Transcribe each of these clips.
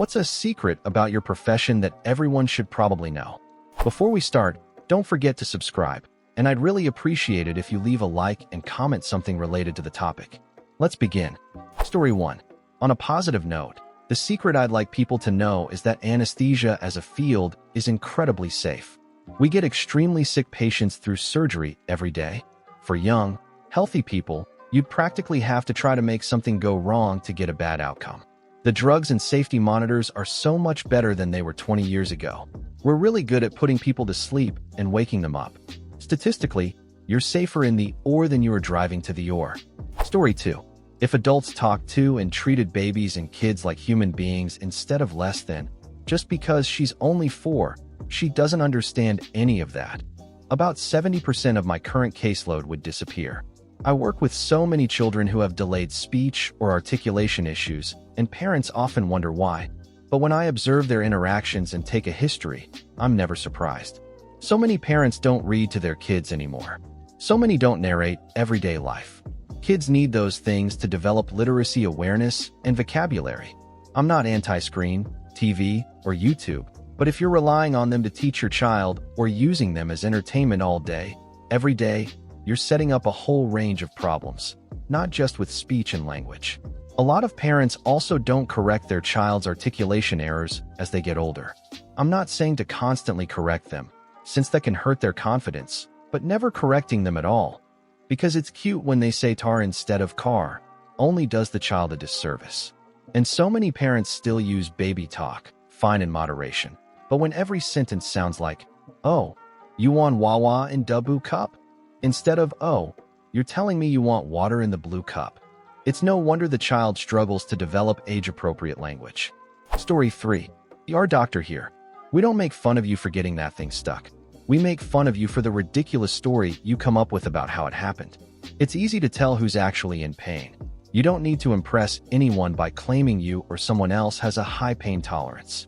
What's a secret about your profession that everyone should probably know? Before we start, don't forget to subscribe, and I'd really appreciate it if you leave a like and comment something related to the topic. Let's begin. Story 1. On a positive note, the secret I'd like people to know is that anesthesia as a field is incredibly safe. We get extremely sick patients through surgery every day. For young, healthy people, you'd practically have to try to make something go wrong to get a bad outcome. The drugs and safety monitors are so much better than they were 20 years ago. We're really good at putting people to sleep and waking them up. Statistically, you're safer in the OR than you are driving to the OR. Story 2. If adults talked to and treated babies and kids like human beings instead of less than, just because she's only 4, she doesn't understand any of that. About 70% of my current caseload would disappear. I work with so many children who have delayed speech or articulation issues, and parents often wonder why. But when I observe their interactions and take a history, I'm never surprised. So many parents don't read to their kids anymore. So many don't narrate everyday life. Kids need those things to develop literacy awareness and vocabulary. I'm not anti-screen, TV, or YouTube, but if you're relying on them to teach your child or using them as entertainment all day, every day, you're setting up a whole range of problems, not just with speech and language. A lot of parents also don't correct their child's articulation errors as they get older. I'm not saying to constantly correct them, since that can hurt their confidence, but never correcting them at all. Because it's cute when they say tar instead of car, only does the child a disservice. And so many parents still use baby talk, fine in moderation. But when every sentence sounds like, "Oh, you want wawa in double cup?" instead of, "Oh, you're telling me you want water in the blue cup," it's no wonder the child struggles to develop age-appropriate language. Story 3. ER doctor here. We don't make fun of you for getting that thing stuck. We make fun of you for the ridiculous story you come up with about how it happened. It's easy to tell who's actually in pain. You don't need to impress anyone by claiming you or someone else has a high pain tolerance.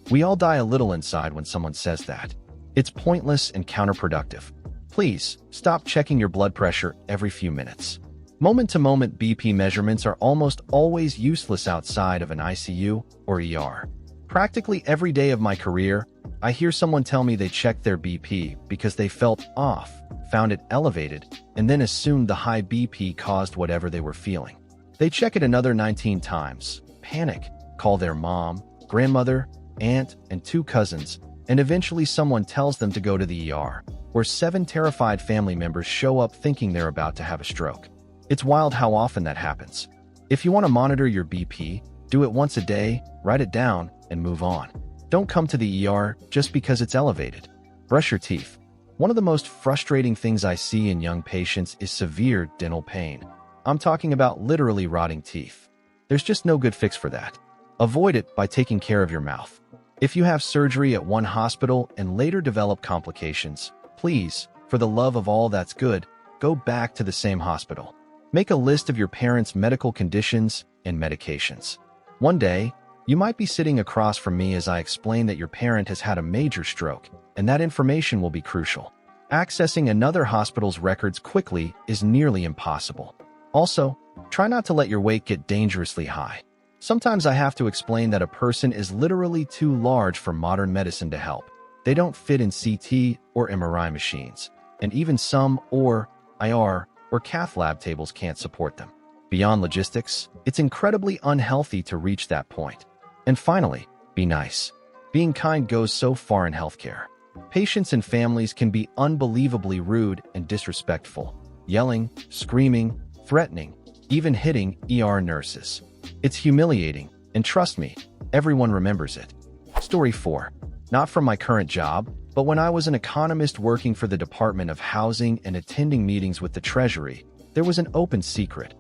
We all die a little inside when someone says that. It's pointless and counterproductive. Please, stop checking your blood pressure every few minutes. Moment-to-moment BP measurements are almost always useless outside of an ICU or ER. Practically every day of my career, I hear someone tell me they checked their BP because they felt off, found it elevated, and then assumed the high BP caused whatever they were feeling. They check it another 19 times, panic, call their mom, grandmother, aunt, and 2 cousins, and eventually someone tells them to go to the ER, where 7 terrified family members show up thinking they're about to have a stroke. It's wild how often that happens. If you want to monitor your BP, do it once a day, write it down, and move on. Don't come to the ER just because it's elevated. Brush your teeth. One of the most frustrating things I see in young patients is severe dental pain. I'm talking about literally rotting teeth. There's just no good fix for that. Avoid it by taking care of your mouth. If you have surgery at one hospital and later develop complications, please, for the love of all that's good, go back to the same hospital. Make a list of your parents' medical conditions and medications. One day, you might be sitting across from me as I explain that your parent has had a major stroke, and that information will be crucial. Accessing another hospital's records quickly is nearly impossible. Also, try not to let your weight get dangerously high. Sometimes I have to explain that a person is literally too large for modern medicine to help. They don't fit in CT or MRI machines, and even some IR or cath lab tables can't support them. Beyond logistics, it's incredibly unhealthy to reach that point. And finally, be nice. Being kind goes so far in healthcare. Patients and families can be unbelievably rude and disrespectful, yelling, screaming, threatening, even hitting ER nurses. It's humiliating, and trust me, everyone remembers it. Story 4. Not from my current job, but when I was an economist working for the Department of Housing and attending meetings with the Treasury, there was an open secret.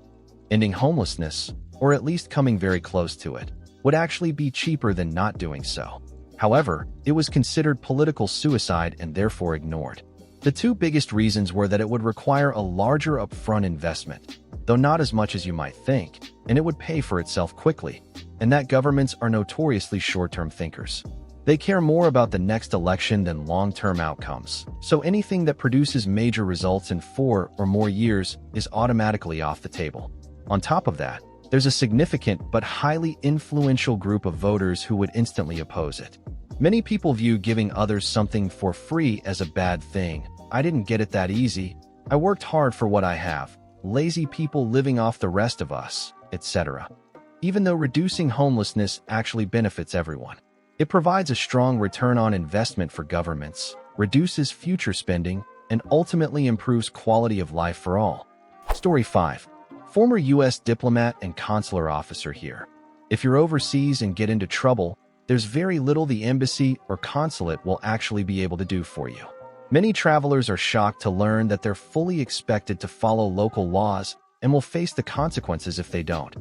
Ending homelessness, or at least coming very close to it, would actually be cheaper than not doing so. However, it was considered political suicide and therefore ignored. The 2 biggest reasons were that it would require a larger upfront investment, though not as much as you might think, and it would pay for itself quickly, and that governments are notoriously short-term thinkers. They care more about the next election than long-term outcomes, so anything that produces major results in 4 or more years is automatically off the table. On top of that, there's a significant but highly influential group of voters who would instantly oppose it. Many people view giving others something for free as a bad thing. I didn't get it that easy. I worked hard for what I have. Lazy people living off the rest of us, etc. Even though reducing homelessness actually benefits everyone. It provides a strong return on investment for governments, reduces future spending, and ultimately improves quality of life for all. Story 5. Former U.S. diplomat and consular officer here. If you're overseas and get into trouble, there's very little the embassy or consulate will actually be able to do for you. Many travelers are shocked to learn that they're fully expected to follow local laws and will face the consequences if they don't,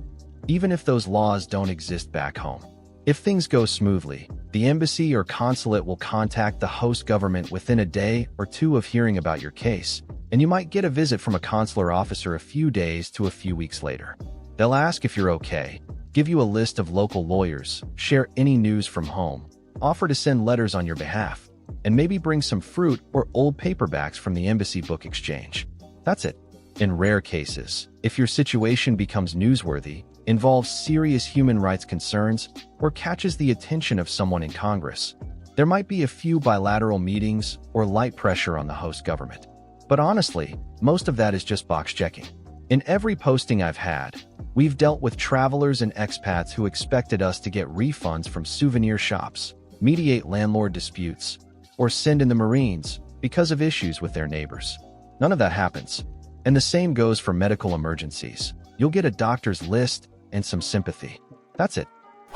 even if those laws don't exist back home. If things go smoothly, the embassy or consulate will contact the host government within a day or two of hearing about your case, and you might get a visit from a consular officer a few days to a few weeks later. They'll ask if you're okay, give you a list of local lawyers, share any news from home, offer to send letters on your behalf, and maybe bring some fruit or old paperbacks from the embassy book exchange. That's it. In rare cases, if your situation becomes newsworthy, involves serious human rights concerns, or catches the attention of someone in Congress, there might be a few bilateral meetings or light pressure on the host government. But honestly, most of that is just box checking. In every posting I've had, we've dealt with travelers and expats who expected us to get refunds from souvenir shops, mediate landlord disputes, or send in the Marines because of issues with their neighbors. None of that happens. And the same goes for medical emergencies. You'll get a doctor's list and some sympathy. That's it.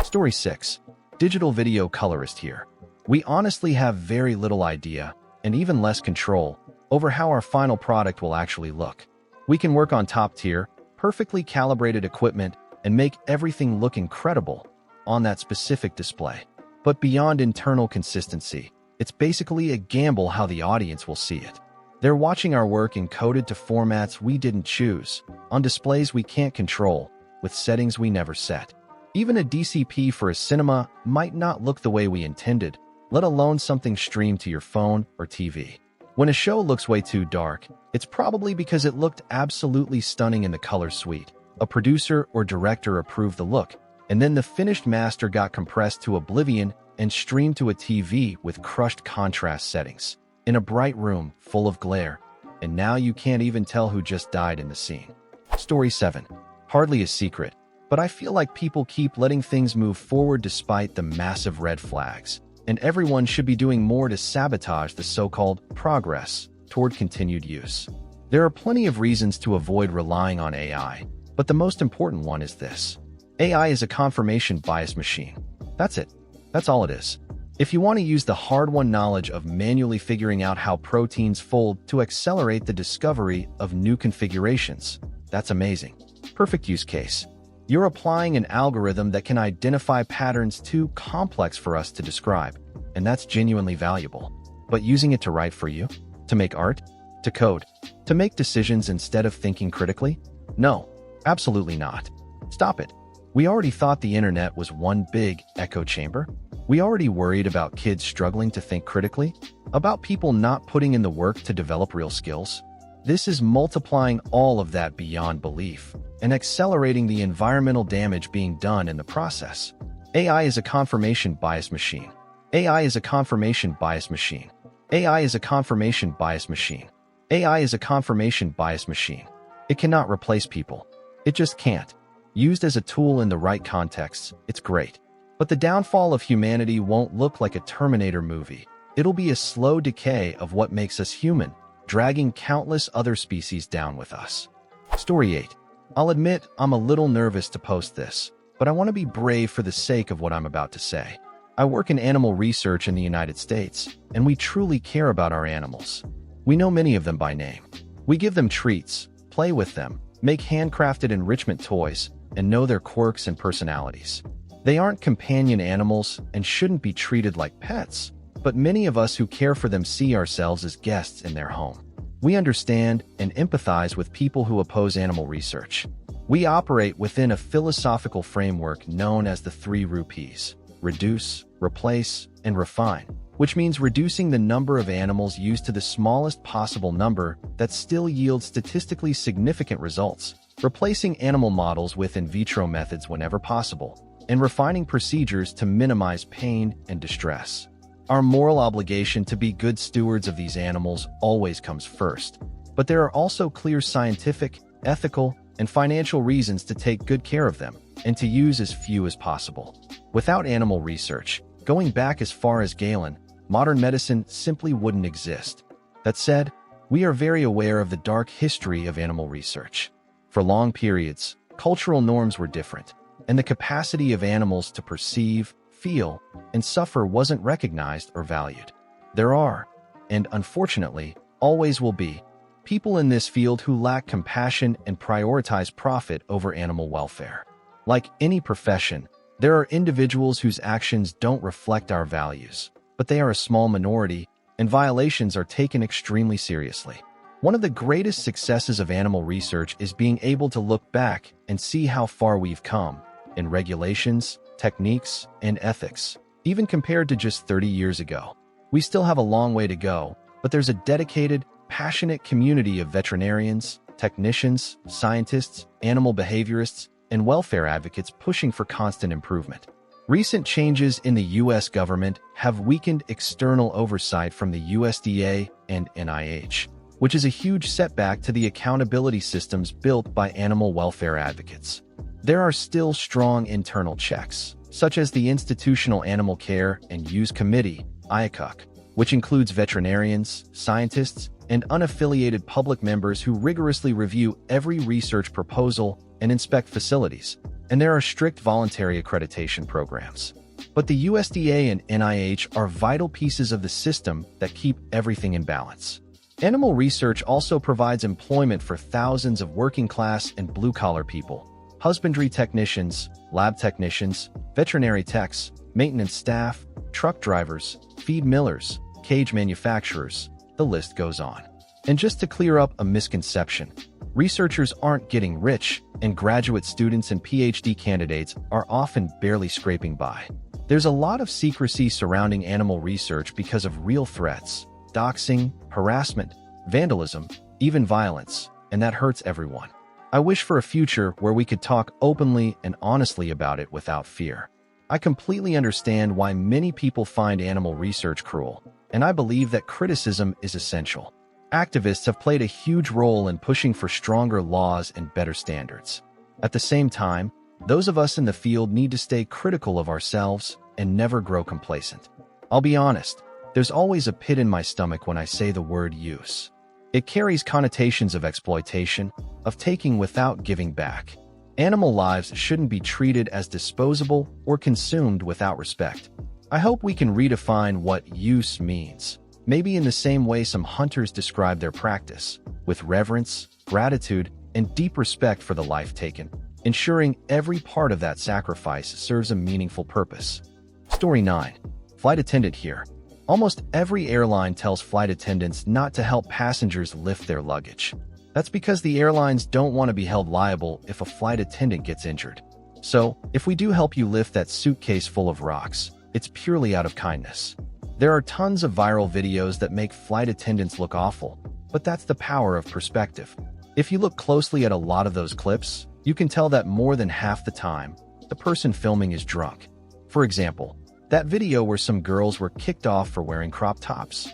Story 6. Digital video colorist here. We honestly have very little idea, and even less control, over how our final product will actually look. We can work on top-tier, perfectly calibrated equipment and make everything look incredible on that specific display. But beyond internal consistency, it's basically a gamble how the audience will see it. They're watching our work encoded to formats we didn't choose, on displays we can't control, with settings we never set. Even a DCP for a cinema might not look the way we intended, let alone something streamed to your phone or TV. When a show looks way too dark, it's probably because it looked absolutely stunning in the color suite. A producer or director approved the look, and then the finished master got compressed to oblivion and streamed to a TV with crushed contrast settings, in a bright room full of glare, and now you can't even tell who just died in the scene. Story 7. Hardly a secret, but I feel like people keep letting things move forward despite the massive red flags, and everyone should be doing more to sabotage the so-called progress toward continued use. There are plenty of reasons to avoid relying on AI, but the most important one is this. AI is a confirmation bias machine. That's it. That's all it is. If you want to use the hard-won knowledge of manually figuring out how proteins fold to accelerate the discovery of new configurations, that's amazing. Perfect use case. You're applying an algorithm that can identify patterns too complex for us to describe, and that's genuinely valuable. But using it to write for you? To make art? To code? To make decisions instead of thinking critically? No, absolutely not. Stop it. We already thought the internet was one big echo chamber. We already worried about kids struggling to think critically, about people not putting in the work to develop real skills. This is multiplying all of that beyond belief and accelerating the environmental damage being done in the process. AI is a confirmation bias machine. AI is a confirmation bias machine. AI is a confirmation bias machine. AI is a confirmation bias machine. It cannot replace people. It just can't. Used as a tool in the right contexts, it's great. But the downfall of humanity won't look like a Terminator movie. It'll be a slow decay of what makes us human, dragging countless other species down with us. Story 8. I'll admit I'm a little nervous to post this, but I want to be brave for the sake of what I'm about to say. I work in animal research in the United States, and we truly care about our animals. We know many of them by name. We give them treats, play with them, make handcrafted enrichment toys, and know their quirks and personalities. They aren't companion animals and shouldn't be treated like pets, but many of us who care for them see ourselves as guests in their home. We understand and empathize with people who oppose animal research. We operate within a philosophical framework known as the 3 rupees: reduce, replace, and refine, which means reducing the number of animals used to the smallest possible number that still yields statistically significant results, replacing animal models with in vitro methods whenever possible, and refining procedures to minimize pain and distress. Our moral obligation to be good stewards of these animals always comes first, but there are also clear scientific, ethical, and financial reasons to take good care of them and to use as few as possible. Without animal research, going back as far as Galen, modern medicine simply wouldn't exist. That said, we are very aware of the dark history of animal research. For long periods, cultural norms were different, and the capacity of animals to perceive, feel, and suffer wasn't recognized or valued. There are, and unfortunately, always will be, people in this field who lack compassion and prioritize profit over animal welfare. Like any profession, there are individuals whose actions don't reflect our values, but they are a small minority, and violations are taken extremely seriously. One of the greatest successes of animal research is being able to look back and see how far we've come in regulations, techniques, and ethics, even compared to just 30 years ago. We still have a long way to go, but there's a dedicated, passionate community of veterinarians, technicians, scientists, animal behaviorists, and welfare advocates pushing for constant improvement. Recent changes in the U.S. government have weakened external oversight from the USDA and NIH, which is a huge setback to the accountability systems built by animal welfare advocates. There are still strong internal checks, such as the Institutional Animal Care and Use Committee, IACUC, which includes veterinarians, scientists, and unaffiliated public members who rigorously review every research proposal and inspect facilities, and there are strict voluntary accreditation programs. But the USDA and NIH are vital pieces of the system that keep everything in balance. Animal research also provides employment for thousands of working-class and blue-collar people: husbandry technicians, lab technicians, veterinary techs, maintenance staff, truck drivers, feed millers, cage manufacturers, the list goes on. And just to clear up a misconception, researchers aren't getting rich, and graduate students and PhD candidates are often barely scraping by. There's a lot of secrecy surrounding animal research because of real threats: doxing, harassment, vandalism, even violence, and that hurts everyone. I wish for a future where we could talk openly and honestly about it without fear. I completely understand why many people find animal research cruel, and I believe that criticism is essential. Activists have played a huge role in pushing for stronger laws and better standards. At the same time, those of us in the field need to stay critical of ourselves and never grow complacent. I'll be honest, there's always a pit in my stomach when I say the word use. It carries connotations of exploitation, of taking without giving back. Animal lives shouldn't be treated as disposable or consumed without respect. I hope we can redefine what use means, maybe in the same way some hunters describe their practice, with reverence, gratitude, and deep respect for the life taken, ensuring every part of that sacrifice serves a meaningful purpose. Story 9. Flight attendant here. Almost every airline tells flight attendants not to help passengers lift their luggage. That's because the airlines don't want to be held liable if a flight attendant gets injured. So, if we do help you lift that suitcase full of rocks, it's purely out of kindness. There are tons of viral videos that make flight attendants look awful, but that's the power of perspective. If you look closely at a lot of those clips, you can tell that more than half the time, the person filming is drunk. For example, that video where some girls were kicked off for wearing crop tops.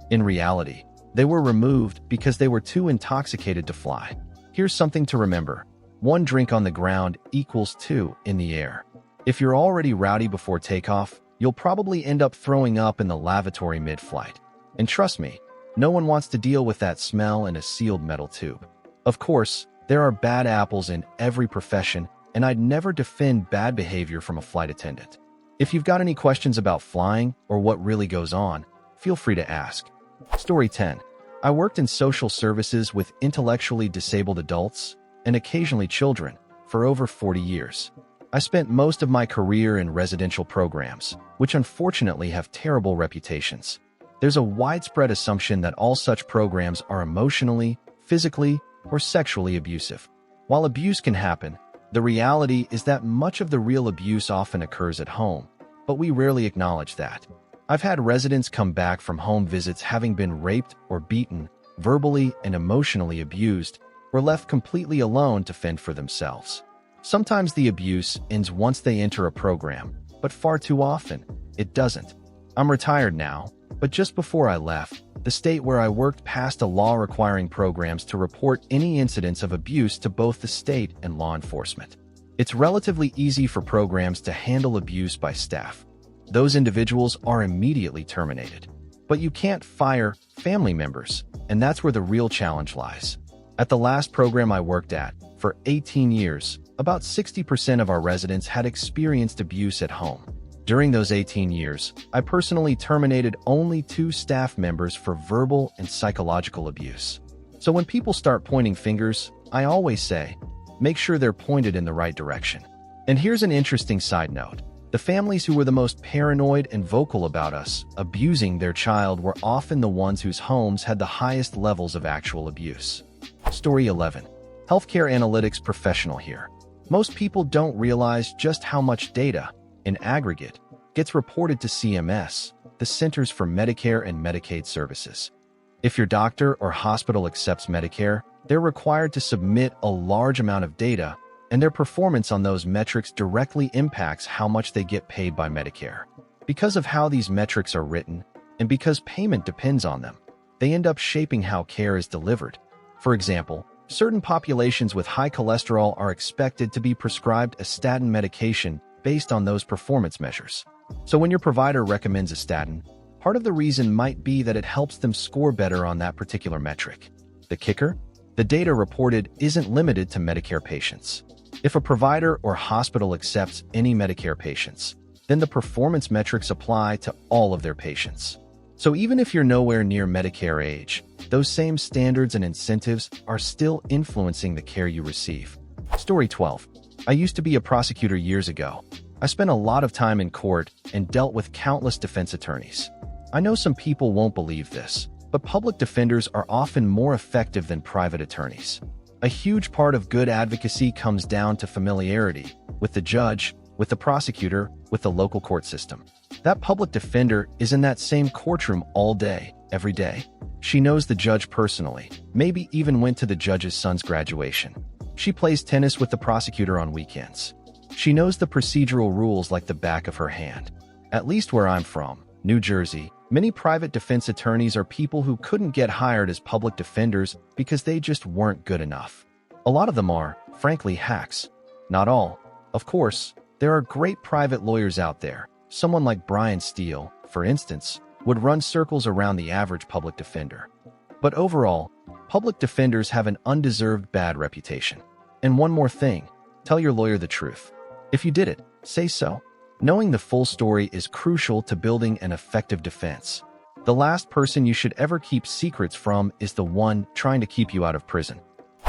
In reality, they were removed because they were too intoxicated to fly. Here's something to remember: 1 drink on the ground equals 2 in the air. If you're already rowdy before takeoff, you'll probably end up throwing up in the lavatory mid-flight. And trust me, no one wants to deal with that smell in a sealed metal tube. Of course, there are bad apples in every profession, and I'd never defend bad behavior from a flight attendant. If you've got any questions about flying or what really goes on, feel free to ask. Story 10. I worked in social services with intellectually disabled adults, and occasionally children, for over 40 years. I spent most of my career in residential programs, which unfortunately have terrible reputations. There's a widespread assumption that all such programs are emotionally, physically, or sexually abusive. While abuse can happen, the reality is that much of the real abuse often occurs at home, but we rarely acknowledge that. I've had residents come back from home visits having been raped or beaten, verbally and emotionally abused, were left completely alone to fend for themselves. Sometimes the abuse ends once they enter a program, but far too often, it doesn't. I'm retired now, but just before I left, the state where I worked passed a law requiring programs to report any incidents of abuse to both the state and law enforcement. It's relatively easy for programs to handle abuse by staff. Those individuals are immediately terminated. But you can't fire family members, and that's where the real challenge lies. At the last program I worked at, for 18 years, about 60% of our residents had experienced abuse at home. During those 18 years, I personally terminated only 2 staff members for verbal and psychological abuse. So when people start pointing fingers, I always say, make sure they're pointed in the right direction. And here's an interesting side note. The families who were the most paranoid and vocal about us abusing their child were often the ones whose homes had the highest levels of actual abuse. Story 11. Healthcare analytics professional here. Most people don't realize just how much data, in aggregate, gets reported to CMS, the Centers for Medicare and Medicaid Services. If your doctor or hospital accepts Medicare, they're required to submit a large amount of data, and their performance on those metrics directly impacts how much they get paid by Medicare. Because of how these metrics are written, and because payment depends on them, they end up shaping how care is delivered. For example, certain populations with high cholesterol are expected to be prescribed a statin medication based on those performance measures. So when your provider recommends a statin, part of the reason might be that it helps them score better on that particular metric. The kicker? The data reported isn't limited to Medicare patients. If a provider or hospital accepts any Medicare patients, then the performance metrics apply to all of their patients. So even if you're nowhere near Medicare age, those same standards and incentives are still influencing the care you receive. Story 12. I used to be a prosecutor years ago. I spent a lot of time in court and dealt with countless defense attorneys. I know some people won't believe this, but public defenders are often more effective than private attorneys. A huge part of good advocacy comes down to familiarity with the judge, with the prosecutor, with the local court system. That public defender is in that same courtroom all day, every day. She knows the judge personally, maybe even went to the judge's son's graduation. She plays tennis with the prosecutor on weekends. She knows the procedural rules like the back of her hand. At least where I'm from, New Jersey, many private defense attorneys are people who couldn't get hired as public defenders because they just weren't good enough. A lot of them are, frankly, hacks. Not all. Of course, there are great private lawyers out there. Someone like Brian Steele, for instance, would run circles around the average public defender. But overall, public defenders have an undeserved bad reputation. And one more thing, tell your lawyer the truth. If you did it, say so. Knowing the full story is crucial to building an effective defense. The last person you should ever keep secrets from is the one trying to keep you out of prison.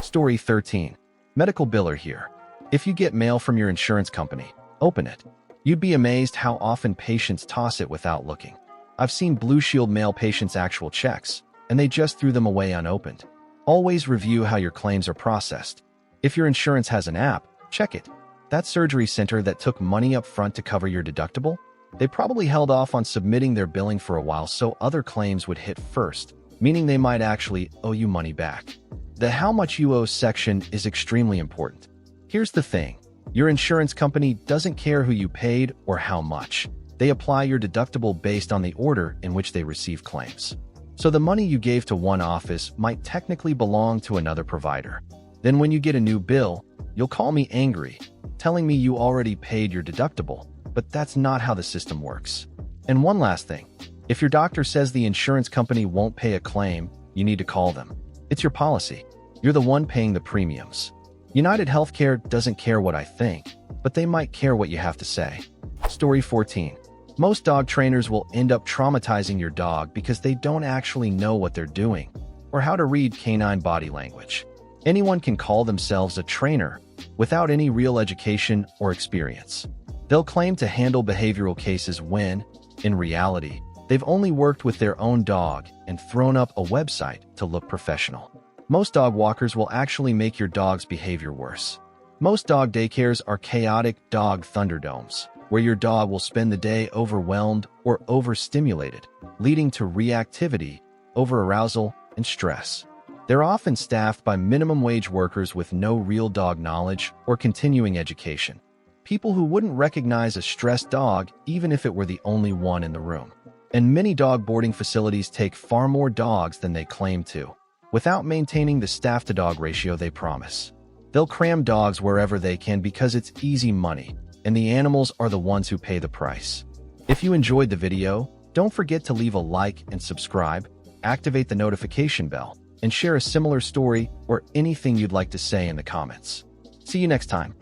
Story 13. Medical biller here. If you get mail from your insurance company, open it. You'd be amazed how often patients toss it without looking. I've seen Blue Shield mail patients actual checks, and they just threw them away unopened. Always review how your claims are processed. If your insurance has an app, check it. That surgery center that took money up front to cover your deductible, they probably held off on submitting their billing for a while so other claims would hit first, meaning they might actually owe you money back. The how much you owe section is extremely important. Here's the thing. Your insurance company doesn't care who you paid or how much. They apply your deductible based on the order in which they receive claims. So the money you gave to one office might technically belong to another provider. Then when you get a new bill, you'll call me angry, telling me you already paid your deductible, but that's not how the system works. And one last thing. If your doctor says the insurance company won't pay a claim, you need to call them. It's your policy. You're the one paying the premiums. United Healthcare doesn't care what I think, but they might care what you have to say. Story 14. Most dog trainers will end up traumatizing your dog because they don't actually know what they're doing or how to read canine body language. Anyone can call themselves a trainer without any real education or experience. They'll claim to handle behavioral cases when, in reality, they've only worked with their own dog and thrown up a website to look professional. Most dog walkers will actually make your dog's behavior worse. Most dog daycares are chaotic dog thunderdomes, where your dog will spend the day overwhelmed or overstimulated, leading to reactivity, overarousal, and stress. They're often staffed by minimum wage workers with no real dog knowledge or continuing education. People who wouldn't recognize a stressed dog even if it were the only one in the room. And many dog boarding facilities take far more dogs than they claim to, without maintaining the staff-to-dog ratio they promise. They'll cram dogs wherever they can because it's easy money, and the animals are the ones who pay the price. If you enjoyed the video, don't forget to leave a like and subscribe, activate the notification bell, and share a similar story or anything you'd like to say in the comments. See you next time.